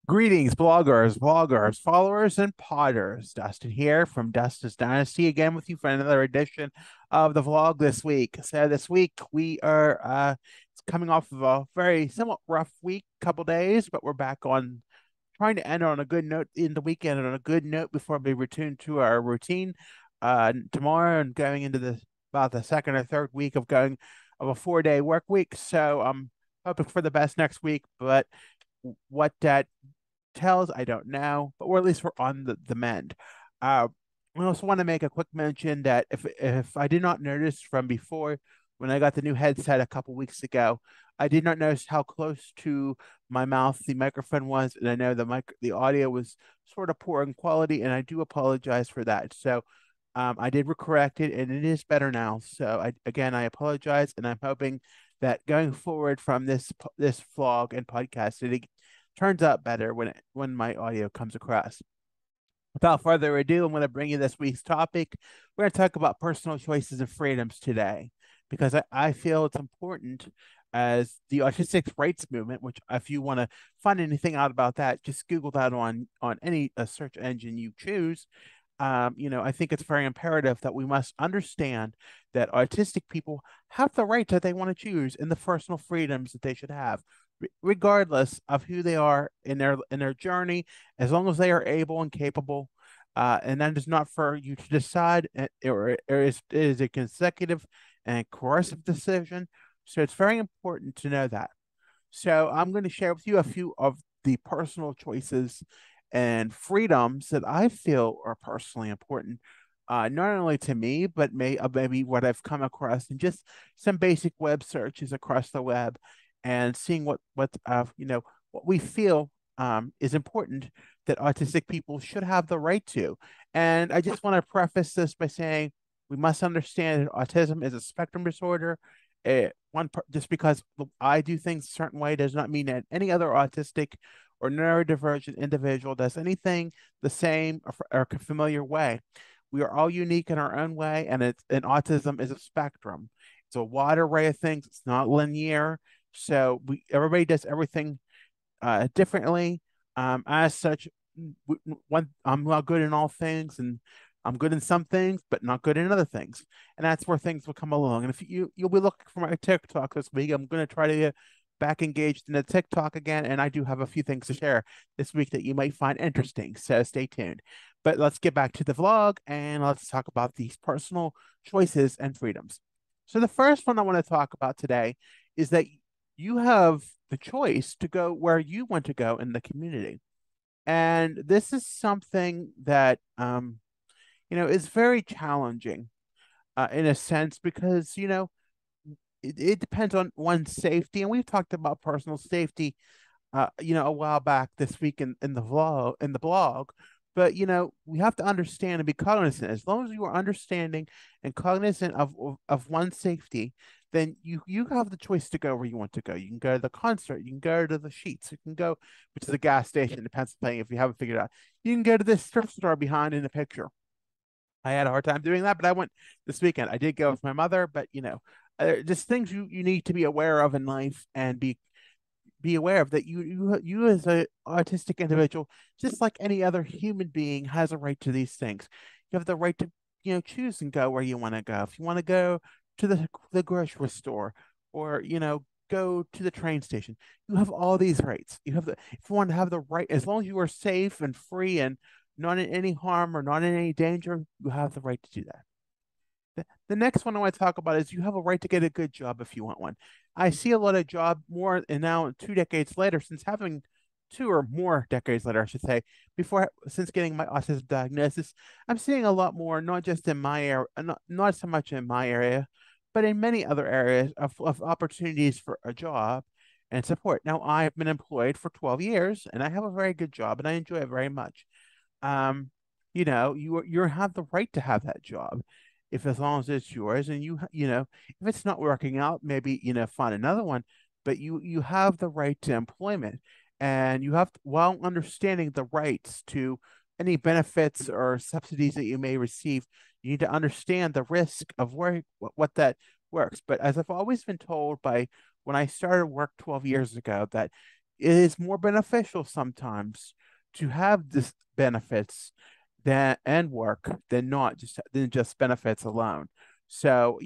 Greetings, bloggers, followers, and podders. Dustin here from Dustin's Dynasty again with you for another edition of the vlog this week. So this week we are coming off of a very somewhat rough week, couple days, but we're back on trying to end on a good note in the weekend on a good note before we return to our routine tomorrow and going into the about the second or third week of a 4 day work week. So I'm hoping for the best next week, but what that tells, I don't know, but at least we're on the mend. Uh, I also want to make a quick mention that if I did not notice from before when I got the new headset a couple weeks ago, I did not notice how close to my mouth the microphone was, and I know the audio was sort of poor in quality, and I do apologize for that. So I did correct it, and it is better now. So I apologize, and I'm hoping that going forward from this vlog and podcast, it turns out better when my audio comes across. Without further ado, I'm going to bring you this week's topic. We're going to talk about personal choices and freedoms today because I feel it's important as the autistic rights movement, which if you want to find anything out about that, just Google that on any search engine you choose. I think it's very imperative that we must understand that autistic people have the rights that they want to choose and the personal freedoms that they should have, regardless of who they are in their journey, as long as they are able and capable. And that is not for you to decide, it is a consecutive and coercive decision. So it's very important to know that. So I'm going to share with you a few of the personal choices and freedoms that I feel are personally important, not only to me, but maybe what I've come across in just some basic web searches across the web and seeing what we feel is important that autistic people should have the right to. And I just want to preface this by saying we must understand that autism is a spectrum disorder. Just because I do things a certain way does not mean that any other autistic or neurodivergent individual does anything the same or familiar way. We are all unique in our own way, and autism is a spectrum. It's a wide array of things. It's not linear, so everybody does everything differently. As such, I'm not good in all things, and I'm good in some things, but not good in other things. And that's where things will come along. And if you'll be looking for my TikTok this week, I'm going to try to get back engaged in the TikTok again, and I do have a few things to share this week that you might find interesting. So stay tuned. But let's get back to the vlog and let's talk about these personal choices and freedoms. So the first one I want to talk about today is that you have the choice to go where you want to go in the community. And this is something that is very challenging in a sense because it depends on one's safety, and we've talked about personal safety a while back this week in the blog. But we have to understand and be cognizant. As long as you are understanding and cognizant of one's safety, then you have the choice to go where you want to go. You can go to the concert, you can go to the Sheets, you can go, which is a gas station in Pennsylvania, if you haven't figured it out. You can go to this thrift store behind in the picture. I had a hard time doing that, but I went this weekend. I did go with my mother, but just things you need to be aware of in life and be aware of that you as a autistic individual, just like any other human being, has a right to these things. You have the right to choose and go where you want to go. If you want to go to the grocery store or go to the train station, you have all these rights. If you want to have the right, as long as you are safe and free and not in any harm or not in any danger, you have the right to do that. The next one I want to talk about is you have a right to get a good job if you want one. I see a lot of job more, and now 2 decades later, since having 2 or more decades later, I should say, since getting my autism diagnosis, I'm seeing a lot more, not just in my area, not so much in my area, but in many other areas of opportunities for a job and support. Now, I've been employed for 12 years, and I have a very good job, and I enjoy it very much. Um, you have the right to have that job if as long as it's yours, and if it's not working out, maybe find another one, but you have the right to employment, and you have to, while understanding the rights to any benefits or subsidies that you may receive, you need to understand the risk of where what that works. But as I've always been told by when I started work 12 years ago, that it is more beneficial sometimes to have this benefits than and work than not just benefits alone. So,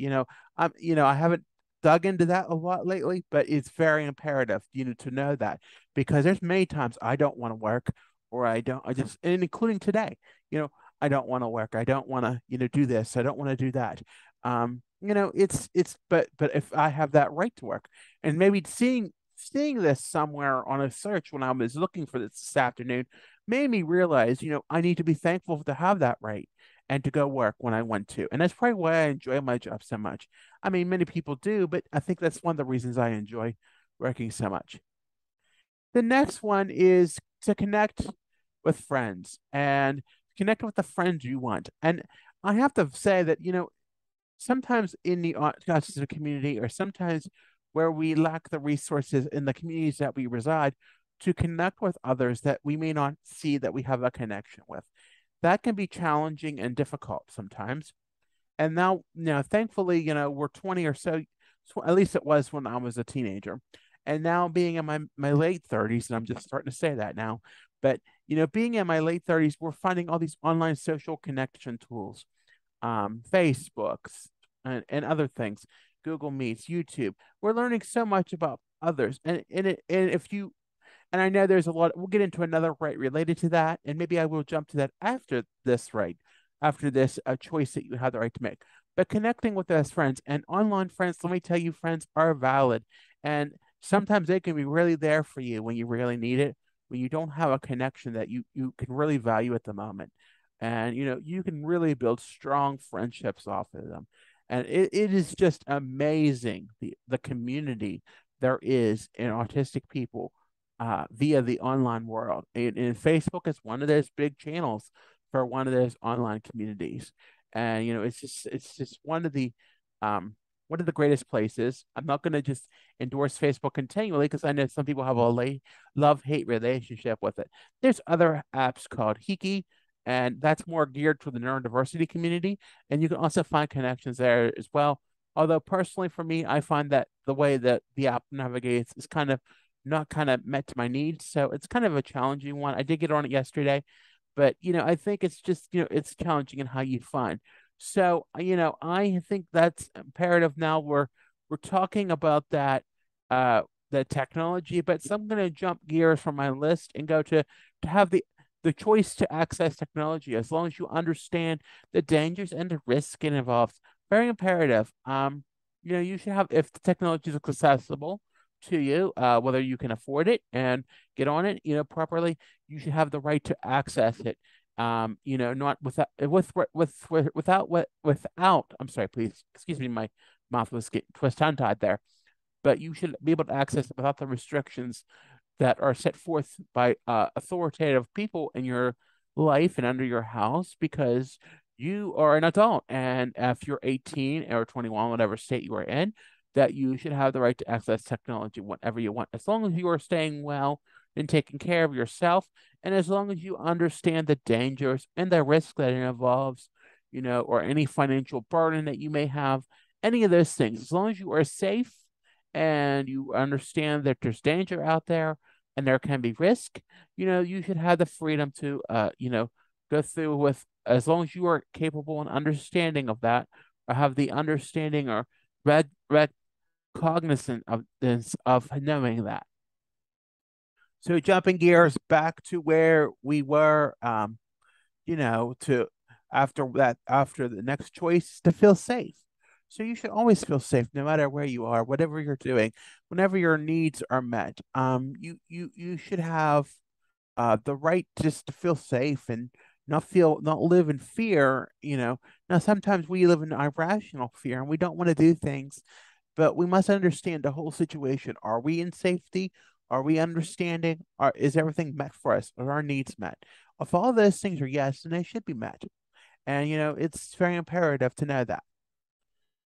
I haven't dug into that a lot lately, but it's very imperative, to know that because there's many times I don't want to work or I just, and including today, you know, I don't want to work. I don't want to, do this. I don't want to do that. But if I have that right to work and maybe seeing this somewhere on a search when I was looking for this afternoon made me realize, I need to be thankful to have that right and to go work when I want to. And that's probably why I enjoy my job so much. I mean, many people do, but I think that's one of the reasons I enjoy working so much. The next one is to connect with friends and connect with the friends you want. And I have to say that, sometimes in the autistic community, or sometimes where we lack the resources in the communities that we reside, to connect with others that we may not see that we have a connection with. That can be challenging and difficult sometimes. And now, thankfully, we're 20 or so, at least it was when I was a teenager. And now being in my late 30s, and I'm just starting to say that now, but being in my late 30s, we're finding all these online social connection tools, Facebooks and other things, Google Meets, YouTube. We're learning so much about others. And if you and I know there's a lot, we'll get into another right related to that. And maybe I will jump to that after this right, after this choice that you have the right to make. But connecting with those friends and online friends, let me tell you, friends are valid. And sometimes they can be really there for you when you really need it, when you don't have a connection that you can really value at the moment. And you can really build strong friendships off of them. And it is just amazing the community there is in autistic people via the online world. And Facebook is one of those big channels for one of those online communities. And it's just one of the greatest places. I'm not going to just endorse Facebook continually because I know some people have a love-hate relationship with it. There's other apps called Hiki, and that's more geared to the neurodiversity community. And you can also find connections there as well. Although personally for me, I find that the way that the app navigates is kind of not kind of met to my needs. So it's kind of a challenging one. I did get on it yesterday, but I think it's just, it's challenging in how you find. So, I think that's imperative now. We're talking about uh the technology, but so I'm gonna jump gears from my list and go to have the choice to access technology as long as you understand the dangers and the risk it involves. Very imperative. You should have if the technology is accessible to you, whether you can afford it and get on it, properly, you should have the right to access it. Not without. I'm sorry, please excuse me, my mouth was tongue tied there. But you should be able to access it without the restrictions that are set forth by authoritative people in your life and under your house because you are an adult. And if you're 18 or 21, whatever state you are in, that you should have the right to access technology whenever you want, as long as you are staying well and taking care of yourself, and as long as you understand the dangers and the risk that it involves, or any financial burden that you may have, any of those things, as long as you are safe and you understand that there's danger out there and there can be risk, you should have the freedom to, go through with as long as you are capable and understanding of that, or have the understanding or red cognizant of this, of knowing that. So jumping gears back to where we were, to after the next choice to feel safe. So you should always feel safe no matter where you are, whatever you're doing, whenever your needs are met. You should have the right just to feel safe and not live in fear. Now sometimes we live in irrational fear and we don't want to do things, but we must understand the whole situation. Are we in safety? Are we understanding? Is everything met for us? Are our needs met? If all those things are yes, then they should be met. And it's very imperative to know that.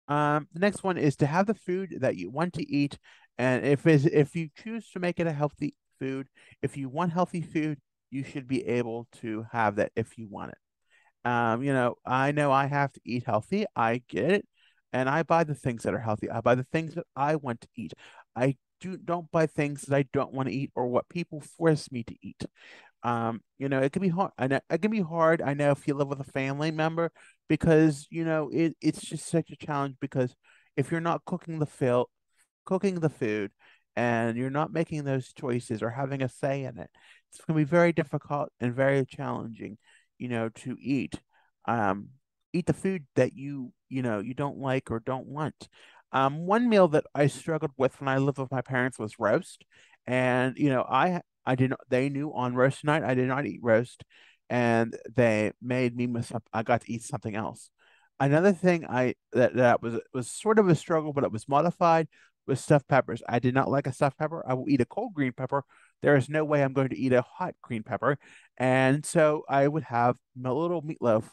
The next one is to have the food that you want to eat, and if you choose to make it a healthy food, if you want healthy food, you should be able to have that if you want it. I know I have to eat healthy. I get it. And I buy the things that are healthy. I buy the things that I want to eat. I don't buy things that I don't want to eat or what people force me to eat. It can be hard. I know it can be hard. I know if you live with a family member because it's just such a challenge because if you're not cooking the food and you're not making those choices or having a say in it, it's going to be very difficult and very challenging, to um, eat the food that you don't like or don't want. One meal that I struggled with when I lived with my parents was roast, and I did not. They knew on roast night I did not eat roast, and they made me miss up. I got to eat something else. Another thing that was sort of a struggle, but it was modified with stuffed peppers. I did not like a stuffed pepper. I will eat a cold green pepper. There is no way I'm going to eat a hot green pepper, and so I would have a little meatloaf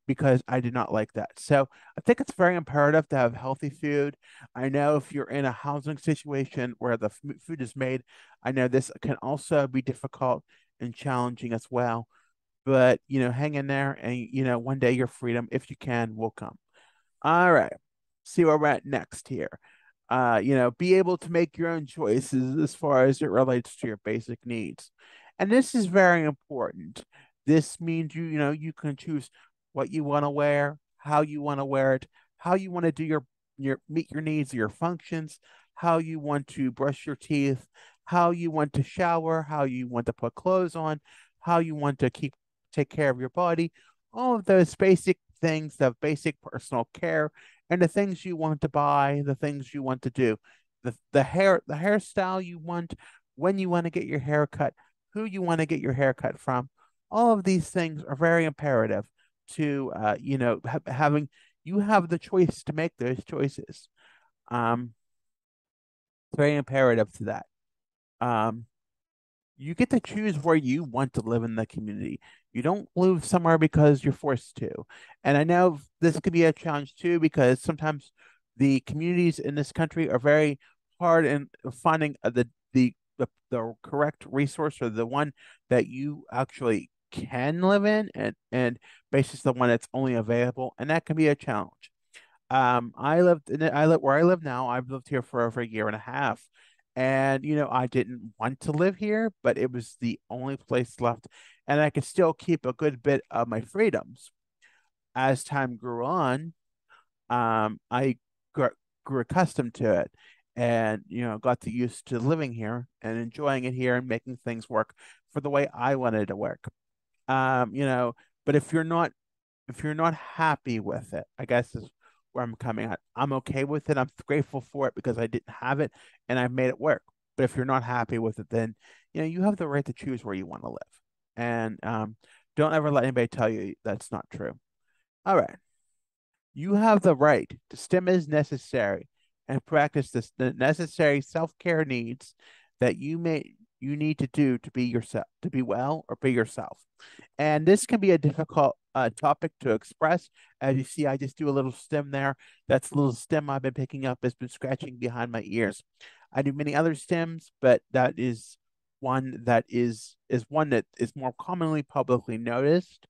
because I did not like that. So I think it's very imperative to have healthy food. I know if you're in a housing situation where the food is made, I know this can also be difficult and challenging as well. But hang in there, and one day your freedom, if you can, will come. All right. See where we're at next here. Be able to make your own choices as far as it relates to your basic needs. And this is very important. This means you can choose what you want to wear, how you want to wear it, how you want to do your meet your needs, your functions, how you want to brush your teeth, how you want to shower, how you want to put clothes on, how you want to take care of your body, all of those basic things of basic personal care and the things you want to buy, the things you want to do, the hairstyle you want, when you want to get your hair cut, who you want to get your hair cut from. All of these things are very imperative to having you have the choice to make those choices. Um, it's very imperative to that. Um, you get to choose where you want to live in the community. You don't live somewhere because you're forced to. And I know this could be a challenge too, because sometimes the communities in this country are very hard in finding the correct resource or the one that you actually can live in and basis the one that's only available. And that can be a challenge. I live where I live now. I've lived here for over a year and a half. And, I didn't want to live here, but it was the only place left. And I could still keep a good bit of my freedoms. As time grew on, I grew accustomed to it and, got to used to living here and enjoying it here and making things work for the way I wanted to work. Um, you know, but if you're not happy with it, I guess is where I'm coming at. I'm okay with it. I'm grateful for it because I didn't have it and I've made it work. But if you're not happy with it, then you have the right to choose where you want to live. And don't ever let anybody tell you that's not true. All right. You have the right to stim as necessary and practice the necessary self-care needs that you need to do to be yourself, to be well or be yourself. And this can be a difficult topic to express. As you see, I just do a little stem there. That's a little stem I've been picking up, has been scratching behind my ears. I do many other stems, but that is one that is more commonly publicly noticed.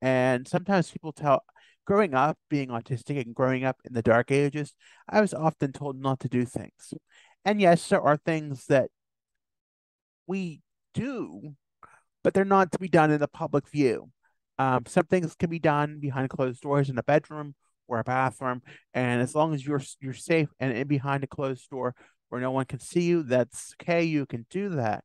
And sometimes people tell, growing up being autistic and growing up in the dark ages, I was often told not to do things. And yes, there are things that we do, but they're not to be done in the public view. Some things can be done behind closed doors in a bedroom or a bathroom, and as long as you're safe and in behind a closed door where no one can see you, that's okay. You can do that.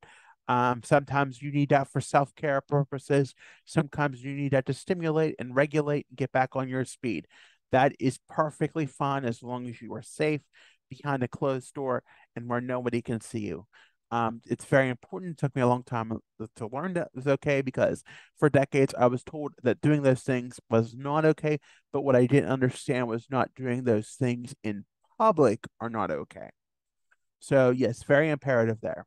Sometimes you need that for self-care purposes. Sometimes you need that to stimulate and regulate and get back on your speed. That is perfectly fine as long as you are safe behind a closed door and where nobody can see you. It's very important. It took me a long time to learn that it was okay because for decades I was told that doing those things was not okay, but what I didn't understand was not doing those things in public are not okay. So yes, very imperative there.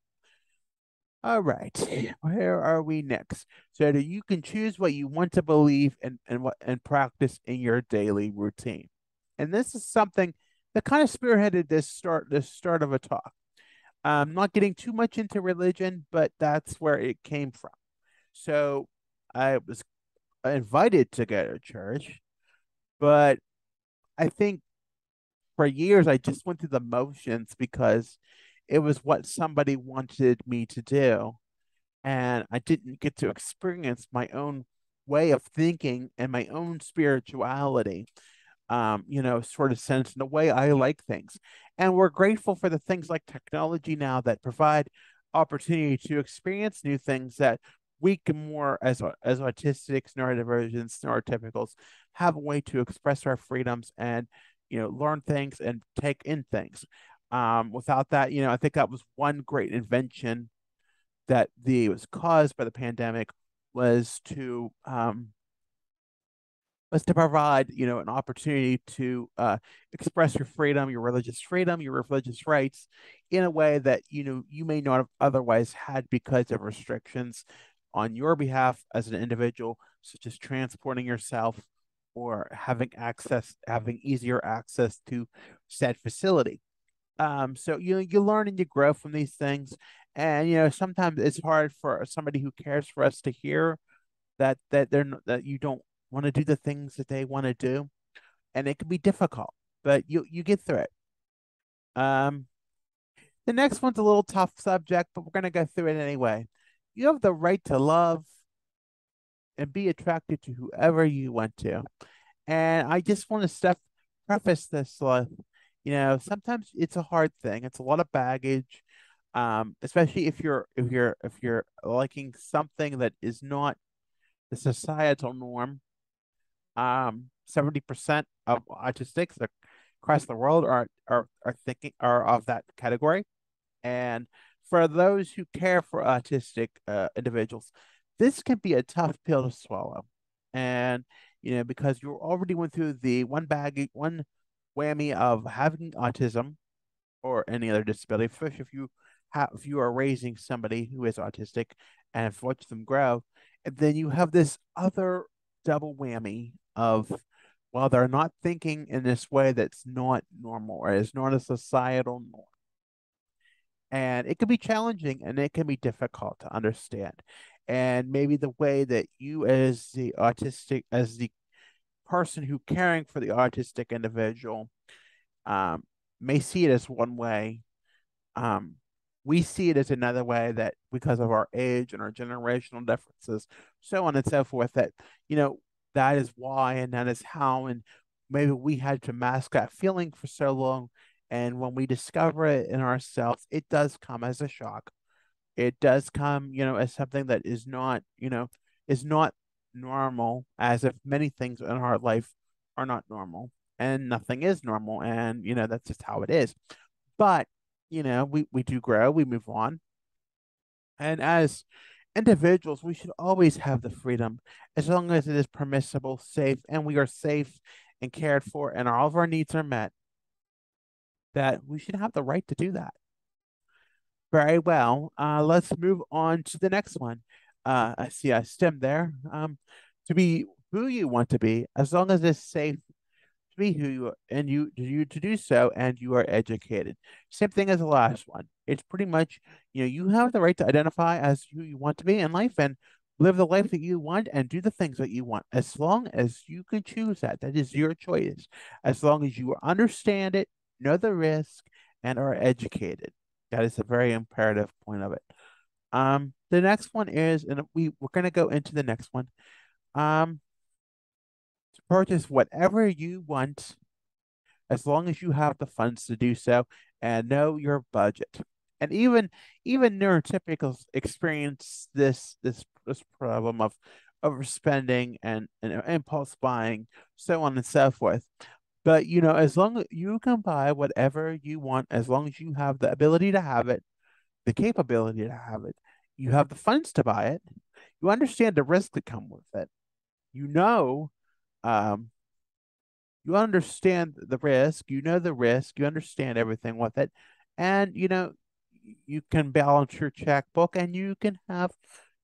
All right, where are we next? So that you can choose what you want to believe and practice in your daily routine. And this is something that kind of spearheaded this start of a talk. Not getting too much into religion, but that's where it came from. So I was invited to go to church, but I think for years I just went through the motions because it was what somebody wanted me to do, and I didn't get to experience my own way of thinking and my own spirituality, sort of sense in the way I like things. And we're grateful for the things like technology now that provide opportunity to experience new things that we can more as autistics, neurodivergents, neurotypicals have a way to express our freedoms and learn things and take in things. Without that, I think that was one great invention that the was caused by the pandemic was to provide an opportunity to express your freedom, your religious rights in a way that you may not have otherwise had because of restrictions on your behalf as an individual, such as transporting yourself or having easier access to said facility. So you learn and you grow from these things, and sometimes it's hard for somebody who cares for us to hear that you don't want to do the things that they want to do, and it can be difficult, but you get through it. Um, the next one's a little tough subject, but we're gonna go through it anyway. You have the right to love and be attracted to whoever you want to. And I just want to preface this with, sometimes it's a hard thing. It's a lot of baggage, especially if you're liking something that is not the societal norm. 70% of autistics across the world are of that category. And for those who care for autistic individuals, this can be a tough pill to swallow. And because you already went through the one whammy of having autism or any other disability, especially if you are raising somebody who is autistic and have watched them grow, and then you have this other double whammy of, well, they're not thinking in this way that's not normal or is not a societal norm. And it can be challenging and it can be difficult to understand. And maybe the way that you as the person who caring for the autistic individual, um, may see it as one way. Um, we see it as another way, that because of our age and our generational differences, so on and so forth, that, you know, that is why and that is how, and maybe we had to mask that feeling for so long. And when we discover it in ourselves, it does come as a shock. It does come, as something that is not normal, as if many things in our life are not normal and nothing is normal. And, that's just how it is. But, we do grow, we move on. And as individuals, we should always have the freedom, as long as it is permissible, safe, and we are safe and cared for, and all of our needs are met, that we should have the right to do that. Very well. Let's move on to the next one. I see a stem there. To be who you want to be, as long as it's safe to be who you are, and you to do so, and you are educated. Same thing as the last one. It's pretty much, you have the right to identify as who you want to be in life and live the life that you want and do the things that you want, as long as you can choose that. That is your choice. As long as you understand it, know the risk, and are educated. That is a very imperative point of it. The next one is, and we're gonna go into the next one. Um, to purchase whatever you want, as long as you have the funds to do so and know your budget. And even neurotypicals experience this problem of overspending and impulse buying, so on and so forth. But as long as you can buy whatever you want, as long as you have the ability to have it, the capability to have it, you have the funds to buy it, you understand the risk that come with it. You know, um, you understand the risk, you understand everything with it, and you can balance your checkbook, and you can have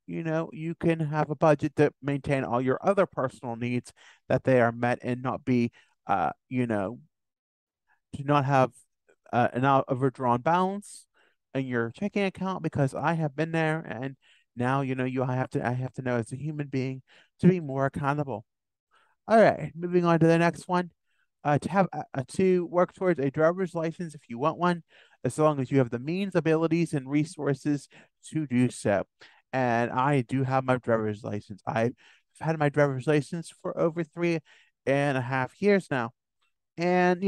a budget to maintain all your other personal needs, that they are met, and not be to not have an overdrawn balance in your checking account, because I have been there, and now I have to know, as a human being, to be more accountable. All right, moving on to the next one. To work towards a driver's license if you want one, as long as you have the means, abilities, and resources to do so. And I do have my driver's license. I've had my driver's license for over 3.5 years now. And,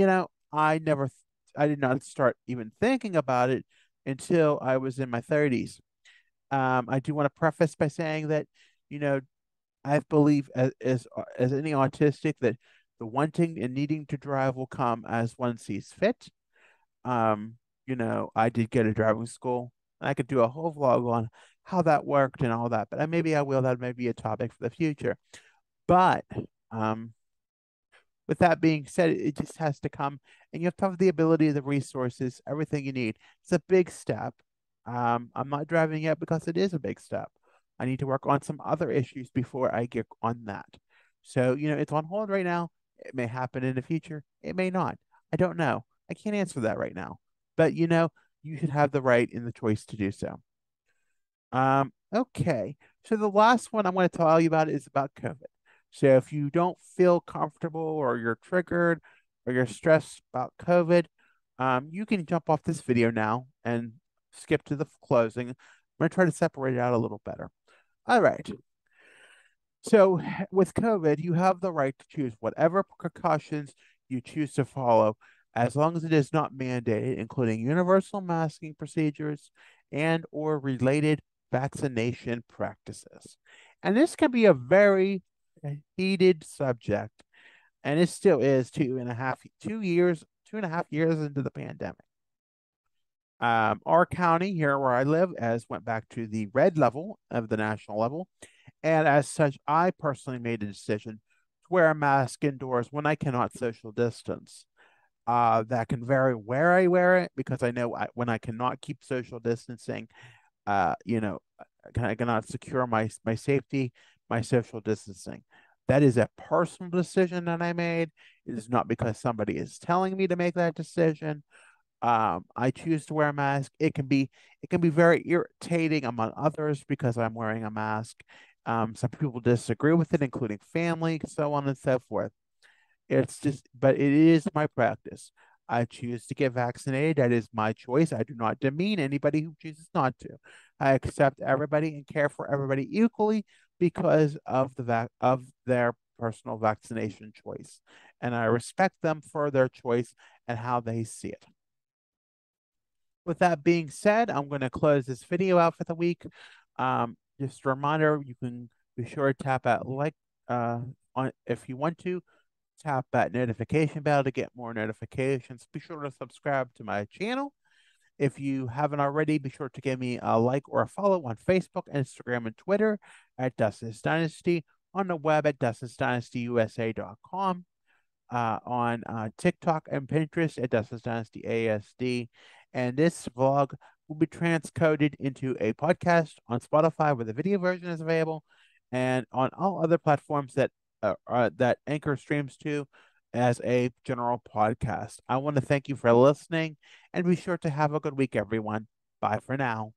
I did not start even thinking about it until I was in my 30s. I do want to preface by saying that, you know, I believe as any autistic that the wanting and needing to drive will come as one sees fit. Um, I did get a driving school. I could do a whole vlog on how that worked and all that, but maybe I will. That may be a topic for the future. But um, with that being said, it just has to come, and you have to have the ability, the resources, everything you need. It's a big step. I'm not driving yet because it is a big step. I need to work on some other issues before I get on that. So, it's on hold right now. It may happen in the future. It may not. I don't know. I can't answer that right now. But, you should have the right and the choice to do so. Okay. So the last one I'm going to tell you about is about COVID. So if you don't feel comfortable or you're triggered or you're stressed about COVID, you can jump off this video now and skip to the closing. I'm going to try to separate it out a little better. All right. So with COVID, you have the right to choose whatever precautions you choose to follow, as long as it is not mandated, including universal masking procedures and or related vaccination practices. And this can be a very heated subject, and it still is 2.5 years into the pandemic. Our county here where I live has went back to the red level of the national level. And as such, I personally made a decision to wear a mask indoors when I cannot social distance. That can vary where I wear it because I know when I cannot keep social distancing, I cannot secure my safety, my social distancing. That is a personal decision that I made. It is not because somebody is telling me to make that decision. I choose to wear a mask. It can be very irritating among others because I'm wearing a mask. Some people disagree with it, including family, so on and so forth. But it is my practice. I choose to get vaccinated. That is my choice. I do not demean anybody who chooses not to. I accept everybody and care for everybody equally because of of their personal vaccination choice, and I respect them for their choice and how they see it. With that being said, I'm going to close this video out for the week. Just a reminder, you can be sure to tap that like on if you want to. Tap that notification bell to get more notifications. Be sure to subscribe to my channel. If you haven't already, be sure to give me a like or a follow on Facebook, Instagram, and Twitter at Dustin's Dynasty, on the web at dustinsdynastyusa.com, on TikTok and Pinterest at Dustin's Dynasty ASD. And this vlog will be transcoded into a podcast on Spotify where the video version is available, and on all other platforms that Anchor streams to as a general podcast. I want to thank you for listening, and be sure to have a good week, everyone. Bye for now.